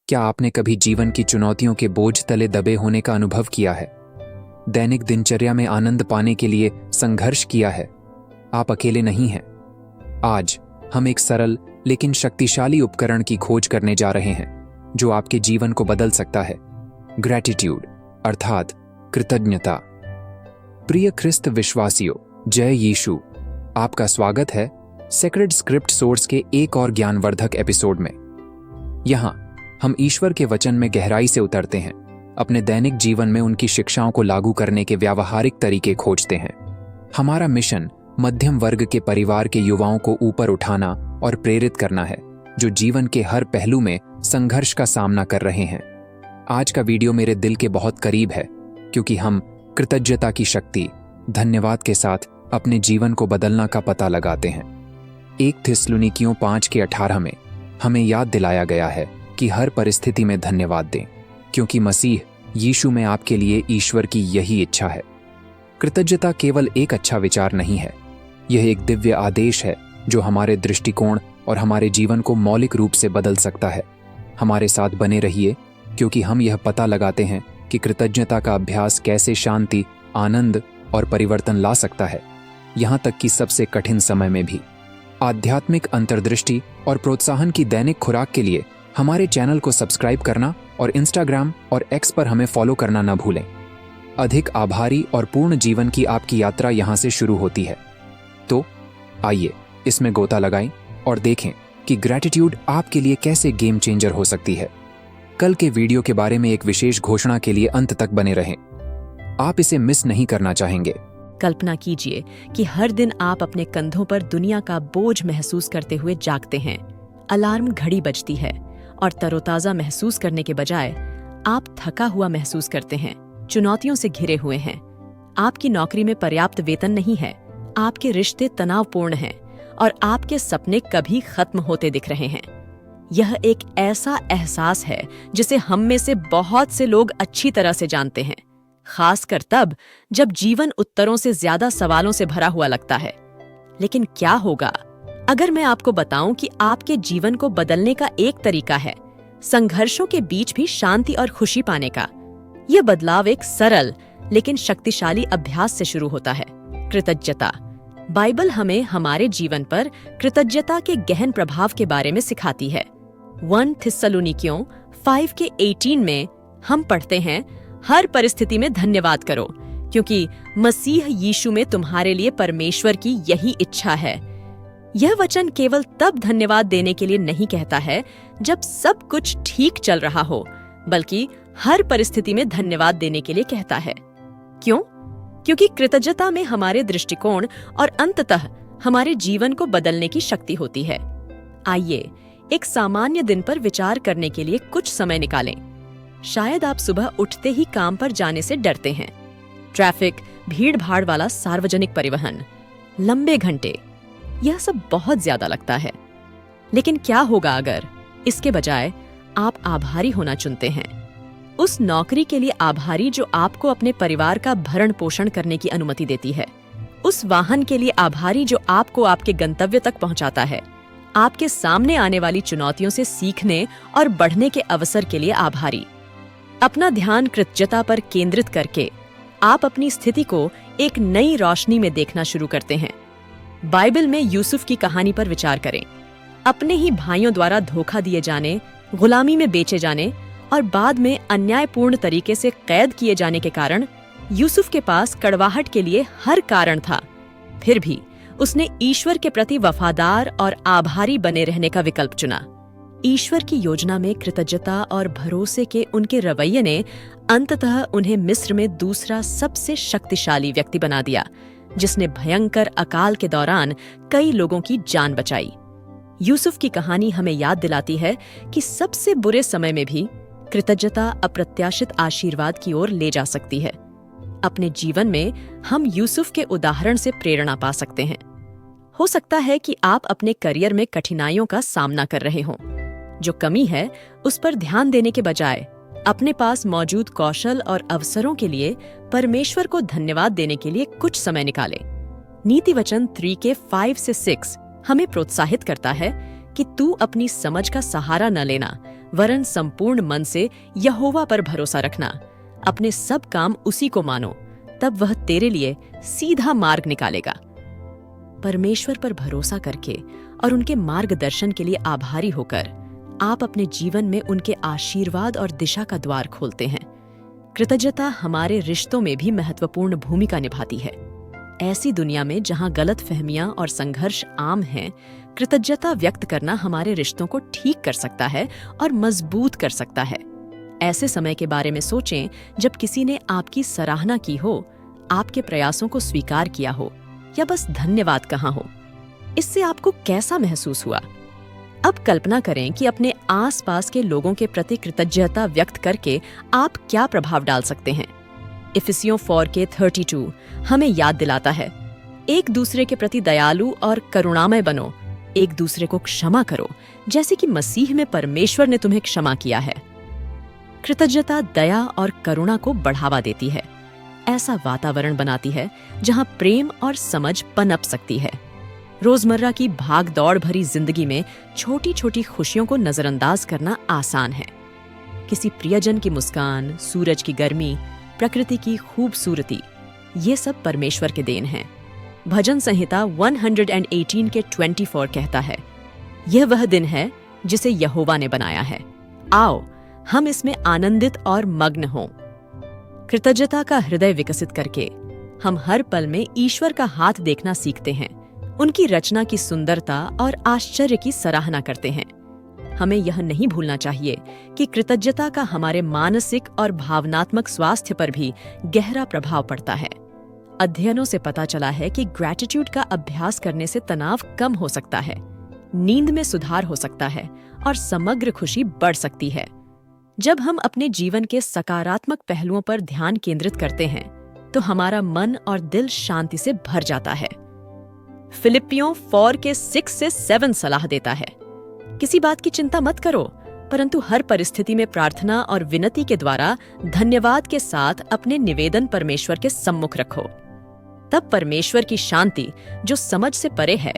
क्या आपने कभी जीवन की चुनौतियों के बोझ तले दबे होने का अनुभव किया है? दैनिक दिनचर्या में आनंद पाने के लिए संघर्ष किया है? आप अकेले नहीं हैं। आज हम एक सरल लेकिन शक्तिशाली उपकरण की खोज करने जा रहे हैं जो आपके जीवन को बदल सकता है। ग्रैटिट्यूड अर्थात कृतज्ञता। प्रिय ख्रिस्त विश्वासियों, जय यीशु। आपका स्वागत है सेक्रेड स्क्रिप्ट सोर्स के एक और ज्ञानवर्धक एपिसोड में। यहाँ हम ईश्वर के वचन में गहराई से उतरते हैं, अपने दैनिक जीवन में उनकी शिक्षाओं को लागू करने के व्यावहारिक तरीके खोजते हैं। हमारा मिशन मध्यम वर्ग के परिवार के युवाओं को ऊपर उठाना और प्रेरित करना है, जो जीवन के हर पहलू में संघर्ष का सामना कर रहे हैं। आज का वीडियो मेरे दिल के बहुत करीब है, क्योंकि हम कृतज्ञता की शक्ति, धन्यवाद के साथ अपने जीवन को बदलना का पता लगाते हैं। 1 थिस्सलुनीकियों 5:18 में हमें याद दिलाया गया है कि हर परिस्थिति में धन्यवाद दें, क्योंकि मसीह यीशु में आपके लिए ईश्वर की यही इच्छा है। कृतज्ञता केवल एक अच्छा विचार नहीं है, यह एक दिव्य आदेश है जो हमारे दृष्टिकोण और हमारे जीवन को मौलिक रूप से बदल सकता है। हमारे साथ बने रहिए, क्योंकि हम यह पता लगाते हैं कि कृतज्ञता का अभ्यास कैसे शांति, आनंद और परिवर्तन ला सकता है, यहाँ तक कि सबसे कठिन समय में भी। आध्यात्मिक अंतर्दृष्टि और प्रोत्साहन की दैनिक खुराक के लिए हमारे चैनल को सब्सक्राइब करना और इंस्टाग्राम और एक्स पर हमें फॉलो करना न भूलें। अधिक आभारी और पूर्ण जीवन की आपकी यात्रा यहाँ से शुरू होती है। तो आइए इसमें गोता लगाएं और देखें कि ग्रैटिट्यूड आपके लिए कैसे गेम चेंजर हो सकती है। कल के वीडियो के बारे में एक विशेष घोषणा के लिए अंत तक बने रहें, आप इसे मिस नहीं करना चाहेंगे। कल्पना कीजिए कि हर दिन आप अपने कंधों पर दुनिया का बोझ महसूस करते हुए जागते हैं। अलार्म घड़ी बजती है और तरोताजा महसूस करने के बजाय आप थका हुआ महसूस करते हैं, चुनौतियों से घिरे हुए हैं। आपकी नौकरी में पर्याप्त वेतन नहीं है, आपके रिश्ते तनावपूर्ण हैं और आपके सपने कभी खत्म होते दिख रहे हैं। यह एक ऐसा एहसास है जिसे हम में से बहुत से लोग अच्छी तरह से जानते हैं, खासकर तब जब जीवन उत्तरों से ज्यादा सवालों से भरा हुआ लगता है। लेकिन क्या होगा अगर मैं आपको बताऊं कि आपके जीवन को बदलने का एक तरीका है संघर्षों के बीच भी शांति और खुशी पाने का। यह बदलाव एक सरल लेकिन शक्तिशाली अभ्यास से शुरू होता है, कृतज्ञता। बाइबल हमें हमारे जीवन पर कृतज्ञता के गहन प्रभाव के बारे में सिखाती है। 1 थिस्सलुनीकियों 5:18 में हम पढ़ते हैं, हर परिस्थिति में धन्यवाद करो, क्योंकि मसीह यीशु में तुम्हारे लिए परमेश्वर की यही इच्छा है। यह वचन केवल तब धन्यवाद देने के लिए नहीं कहता है जब सब कुछ ठीक चल रहा हो, बल्कि हर परिस्थिति में धन्यवाद देने के लिए कहता है। क्यों? क्योंकि कृतज्ञता में हमारे दृष्टिकोण और अंततः हमारे जीवन को बदलने की शक्ति होती है। आइए एक सामान्य दिन पर विचार करने के लिए कुछ समय निकालें। शायद आप सुबह उठते ही काम पर जाने से डरते हैं। ट्रैफिक, भीड़-भाड़ वाला सार्वजनिक परिवहन, लंबे घंटे, यह सब बहुत ज्यादा लगता है। लेकिन क्या होगा अगर इसके बजाय आप आभारी होना चुनते हैं? उस नौकरी के लिए आभारी जो आपको अपने परिवार का भरण पोषण करने की अनुमति देती है, उस वाहन के लिए आभारी जो आपको आपके गंतव्य तक पहुंचाता है, आपके सामने आने वाली चुनौतियों से सीखने और बढ़ने के अवसर के लिए आभारी। अपना ध्यान कृतज्ञता पर केंद्रित करके आप अपनी स्थिति को एक नई रोशनी में देखना शुरू करते हैं। बाइबल में यूसुफ की कहानी पर विचार करें। अपने ही भाइयों द्वारा धोखा दिए जाने, गुलामी में बेचे जाने और बाद में अन्यायपूर्ण तरीके से कैद किए जाने के कारण यूसुफ के पास कड़वाहट के लिए हर कारण था। फिर भी उसने ईश्वर के प्रति वफादार और आभारी बने रहने का विकल्प चुना। ईश्वर की योजना में कृतज्ञता और भरोसे के उनके रवैये ने अंततः उन्हें मिस्र में दूसरा सबसे शक्तिशाली व्यक्ति बना दिया, जिसने भयंकर अकाल के दौरान कई लोगों की जान बचाई। यूसुफ की कहानी हमें याद दिलाती है कि सबसे बुरे समय में भी कृतज्ञता अप्रत्याशित आशीर्वाद की ओर ले जा सकती है। अपने जीवन में हम यूसुफ के उदाहरण से प्रेरणा पा सकते हैं। हो सकता है कि आप अपने करियर में कठिनाइयों का सामना कर रहे हों। जो कमी है उस पर ध्यान देने के बजाय अपने पास मौजूद कौशल और अवसरों के लिए परमेश्वर को धन्यवाद देने के लिए कुछ समय निकालें। नीति वचन 3 के 5 से 6 हमें प्रोत्साहित करता है कि तू अपनी समझ का सहारा न लेना, वरन संपूर्ण मन से यहोवा पर भरोसा रखना। अपने सब काम उसी को मानो, तब वह तेरे लिए सीधा मार्ग निकालेगा। परमेश्वर पर भरोसा करके और उनके मार्गदर्शन के लिए आभारी होकर आप अपने जीवन में उनके आशीर्वाद और दिशा का द्वार खोलते हैं। कृतज्ञता हमारे रिश्तों में भी महत्वपूर्ण भूमिका निभाती है। ऐसी दुनिया में जहां गलतफहमियां और संघर्ष आम हैं, कृतज्ञता व्यक्त करना हमारे रिश्तों को ठीक कर सकता है और मजबूत कर सकता है। ऐसे समय के बारे में सोचें जब किसी ने आपकी सराहना की हो, आपके प्रयासों को स्वीकार किया हो या बस धन्यवाद कहा हो। इससे आपको कैसा महसूस हुआ? अब कल्पना करें कि अपने आसपास के लोगों के प्रति कृतज्ञता व्यक्त करके आप क्या प्रभाव डाल सकते हैं। इफिसियों 4:32 हमें याद दिलाता है, एक दूसरे के प्रति दयालु और करुणामय बनो, एक दूसरे को क्षमा करो जैसे कि मसीह में परमेश्वर ने तुम्हें क्षमा किया है। कृतज्ञता दया और करुणा को बढ़ावा देती है, ऐसा वातावरण बनाती है जहां प्रेम और समझ पनप सकती है। रोजमर्रा की भाग दौड़ भरी जिंदगी में छोटी छोटी खुशियों को नजरअंदाज करना आसान है। किसी प्रियजन की मुस्कान, सूरज की गर्मी, प्रकृति की खूबसूरती, ये सब परमेश्वर के देन हैं। भजन संहिता 118 के 24 कहता है, यह वह दिन है जिसे यहोवा ने बनाया है, आओ हम इसमें आनंदित और मग्न हों। कृतज्ञता का हृदय विकसित करके हम हर पल में ईश्वर का हाथ देखना सीखते हैं, उनकी रचना की सुंदरता और आश्चर्य की सराहना करते हैं। हमें यह नहीं भूलना चाहिए कि कृतज्ञता का हमारे मानसिक और भावनात्मक स्वास्थ्य पर भी गहरा प्रभाव पड़ता है। अध्ययनों से पता चला है कि ग्रैटिट्यूड का अभ्यास करने से तनाव कम हो सकता है, नींद में सुधार हो सकता है और समग्र खुशी बढ़ सकती है। जब हम अपने जीवन के सकारात्मक पहलुओं पर ध्यान केंद्रित करते हैं तो हमारा मन और दिल शांति से भर जाता है। फिलिपियों 4:6-7 सलाह देता है, किसी बात की चिंता मत करो, परंतु हर परिस्थिति में प्रार्थना और विनती के द्वारा धन्यवाद के साथ अपने निवेदन परमेश्वर के सम्मुख रखो। तब परमेश्वर की शांति, जो समझ से परे है,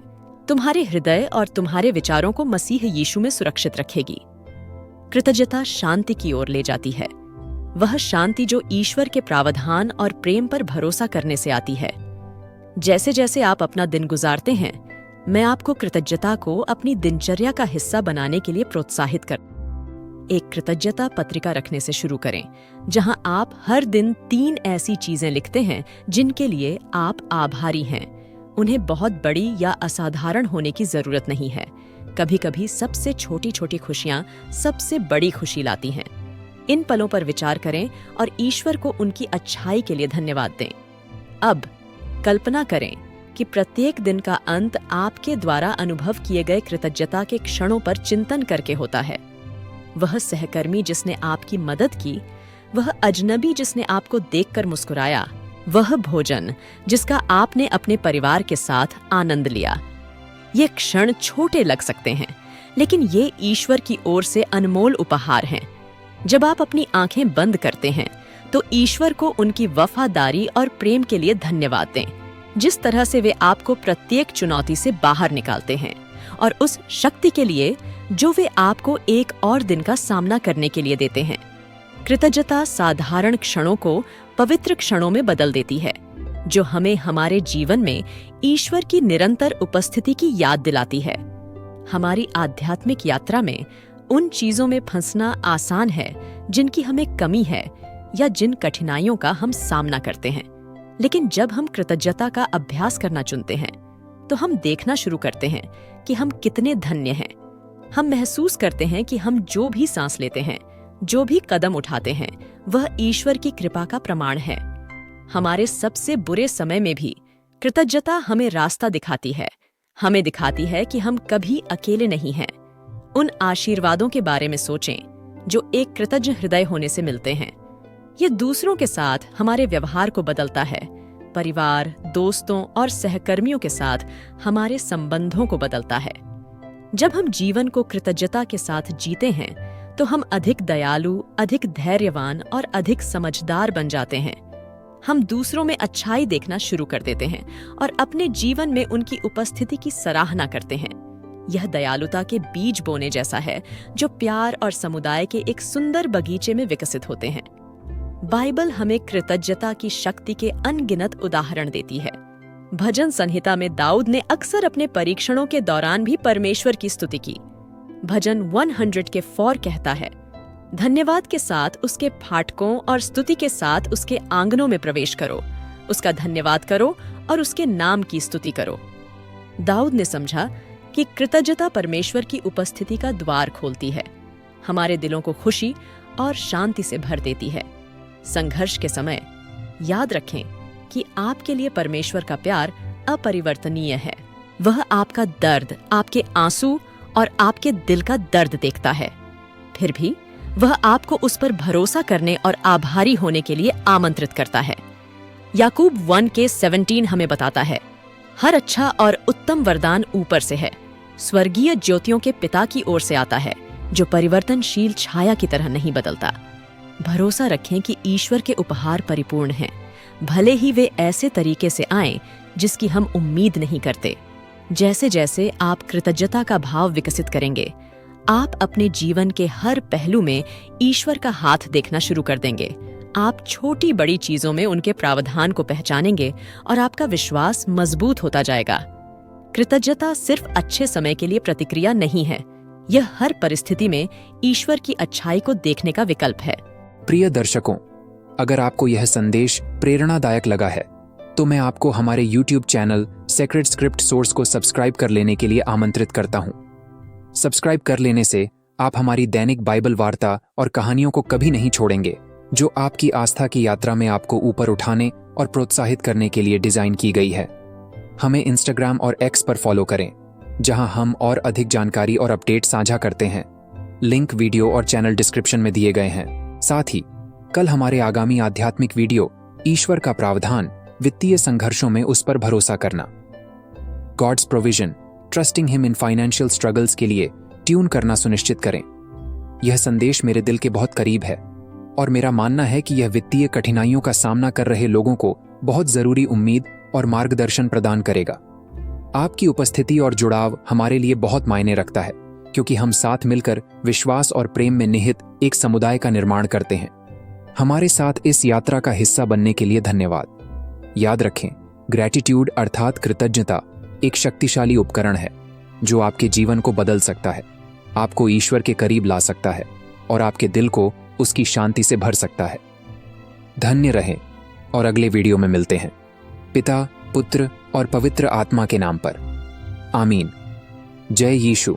तुम्हारे हृदय और तुम्हारे विचारों को मसीह यीशु में सुरक्षित रखेगी। कृतज्ञता शांति की ओर ले जाती है, वह शांति जो ईश्वर के प्रावधान और प्रेम पर भरोसा करने से आती है। जैसे जैसे आप अपना दिन गुजारते हैं, मैं आपको कृतज्ञता को अपनी दिनचर्या का हिस्सा बनाने के लिए प्रोत्साहित कर एक कृतज्ञता पत्रिका रखने से शुरू करें, जहां आप हर दिन 3 ऐसी चीजें लिखते हैं जिनके लिए आप आभारी हैं। उन्हें बहुत बड़ी या असाधारण होने की जरूरत नहीं है। कभी कभी सबसे छोटी छोटी खुशियां सबसे बड़ी खुशी लाती हैं। इन पलों पर विचार करें और ईश्वर को उनकी अच्छाई के लिए धन्यवाद दें। अब कल्पना करें कि प्रत्येक दिन का अंत आपके द्वारा अनुभव किए गए कृतज्ञता के क्षणों पर चिंतन करके होता है। वह सहकर्मी जिसने आपकी मदद की, वह अजनबी जिसने आपको देखकर मुस्कुराया, वह भोजन जिसका आपने अपने परिवार के साथ आनंद लिया। ये क्षण छोटे लग सकते हैं, लेकिन ये ईश्वर की ओर से अनमोल उपहार हैं। जब आप अपनी आंखें बंद करते हैं तो ईश्वर को उनकी वफादारी और प्रेम के लिए धन्यवाद दें, जिस तरह से वे आपको प्रत्येक चुनौती से बाहर निकालते हैं, और उस शक्ति के लिए जो वे आपको एक और दिन का सामना करने के लिए देते हैं। कृतज्ञता साधारण क्षणों को पवित्र क्षणों में बदल देती है, जो हमें हमारे जीवन में ईश्वर की निरंतर उपस्थिति की याद दिलाती है। हमारी आध्यात्मिक यात्रा में उन चीजों में फंसना आसान है जिनकी हमें कमी है या जिन कठिनाइयों का हम सामना करते हैं, लेकिन जब हम कृतज्ञता का अभ्यास करना चुनते हैं तो हम देखना शुरू करते हैं कि हम कितने धन्य हैं। हम महसूस करते हैं कि हम जो भी सांस लेते हैं, जो भी कदम उठाते हैं, वह ईश्वर की कृपा का प्रमाण है। हमारे सबसे बुरे समय में भी कृतज्ञता हमें रास्ता दिखाती है, हमें दिखाती है कि हम कभी अकेले नहीं हैं। उन आशीर्वादों के बारे में सोचें जो एक कृतज्ञ हृदय होने से मिलते हैं। ये दूसरों के साथ हमारे व्यवहार को बदलता है, परिवार, दोस्तों और सहकर्मियों के साथ हमारे संबंधों को बदलता है। जब हम जीवन को कृतज्ञता के साथ जीते हैं तो हम अधिक दयालु, अधिक धैर्यवान और अधिक समझदार बन जाते हैं। हम दूसरों में अच्छाई देखना शुरू कर देते हैं और अपने जीवन में उनकी उपस्थिति की सराहना करते हैं। यह दयालुता के बीज बोने जैसा है जो प्यार और समुदाय के एक सुंदर बगीचे में विकसित होते हैं। बाइबल हमें कृतज्ञता की शक्ति के अनगिनत उदाहरण देती है। भजन संहिता में दाऊद ने अक्सर अपने परीक्षणों के दौरान भी परमेश्वर की स्तुति की। भजन 104 कहता है, धन्यवाद के साथ उसके फाटकों और स्तुति के साथ उसके आंगनों में प्रवेश करो, उसका धन्यवाद करो और उसके नाम की स्तुति करो। दाऊद ने समझा कि कृतज्ञता परमेश्वर की उपस्थिति का द्वार खोलती है, हमारे दिलों को खुशी और शांति से भर देती है। संघर्ष के समय याद रखें कि आपके लिए परमेश्वर का प्यार अपरिवर्तनीय है। वह आपका दर्द, आपके आंसू और आपके दिल का दर्द देखता है। फिर भी वह आपको उस पर भरोसा करने और आभारी होने के लिए आमंत्रित करता है। याकूब 1:17 हमें बताता है, हर अच्छा और उत्तम वरदान ऊपर से है, स्वर्गीय ज्योतियों के पिता की ओर से आता है, जो परिवर्तनशील छाया की तरह नहीं बदलता। भरोसा रखें कि ईश्वर के उपहार परिपूर्ण हैं, भले ही वे ऐसे तरीके से आएं जिसकी हम उम्मीद नहीं करते। जैसे जैसे आप कृतज्ञता का भाव विकसित करेंगे, आप अपने जीवन के हर पहलू में ईश्वर का हाथ देखना शुरू कर देंगे। आप छोटी बड़ी चीजों में उनके प्रावधान को पहचानेंगे और आपका विश्वास मजबूत होता जाएगा। कृतज्ञता सिर्फ अच्छे समय के लिए प्रतिक्रिया नहीं है, यह हर परिस्थिति में ईश्वर की अच्छाई को देखने का विकल्प है। प्रिय दर्शकों, अगर आपको यह संदेश प्रेरणादायक लगा है तो मैं आपको हमारे YouTube channel sacred script source को सब्सक्राइब कर लेने के लिए आमंत्रित करता हूं। सब्सक्राइब कर लेने से आप हमारी दैनिक बाइबल वार्ता और कहानियों को कभी नहीं छोड़ेंगे, जो आपकी आस्था की यात्रा में आपको ऊपर उठाने और प्रोत्साहित करने के लिए डिजाइन की गई है। हमें इंस्टाग्राम और एक्स पर फॉलो करें, जहां हम और अधिक जानकारी और अपडेट साझा करते हैं। लिंक वीडियो और चैनल डिस्क्रिप्शन में दिए गए हैं। साथ ही कल हमारे आगामी आध्यात्मिक वीडियो ईश्वर का प्रावधान, वित्तीय संघर्षों में उस पर भरोसा करना, God's provision, trusting him in financial struggles के लिए ट्यून करना सुनिश्चित करें। यह संदेश मेरे दिल के बहुत करीब है और मेरा मानना है कि यह वित्तीय कठिनाइयों का सामना कर रहे लोगों को बहुत जरूरी उम्मीद और मार्गदर्शन प्रदान करेगा। आपकी उपस्थिति और जुड़ाव हमारे लिए बहुत मायने रखता है, क्योंकि हम साथ मिलकर विश्वास और प्रेम में निहित एक समुदाय का निर्माण करते हैं। हमारे साथ इस यात्रा का हिस्सा बनने के लिए धन्यवाद। याद रखें, ग्रैटिट्यूड अर्थात कृतज्ञता एक शक्तिशाली उपकरण है जो आपके जीवन को बदल सकता है, आपको ईश्वर के करीब ला सकता है और आपके दिल को उसकी शांति से भर सकता है। धन्य रहें और अगले वीडियो में मिलते हैं। पिता, पुत्र और पवित्र आत्मा के नाम पर। आमीन। जय यीशु।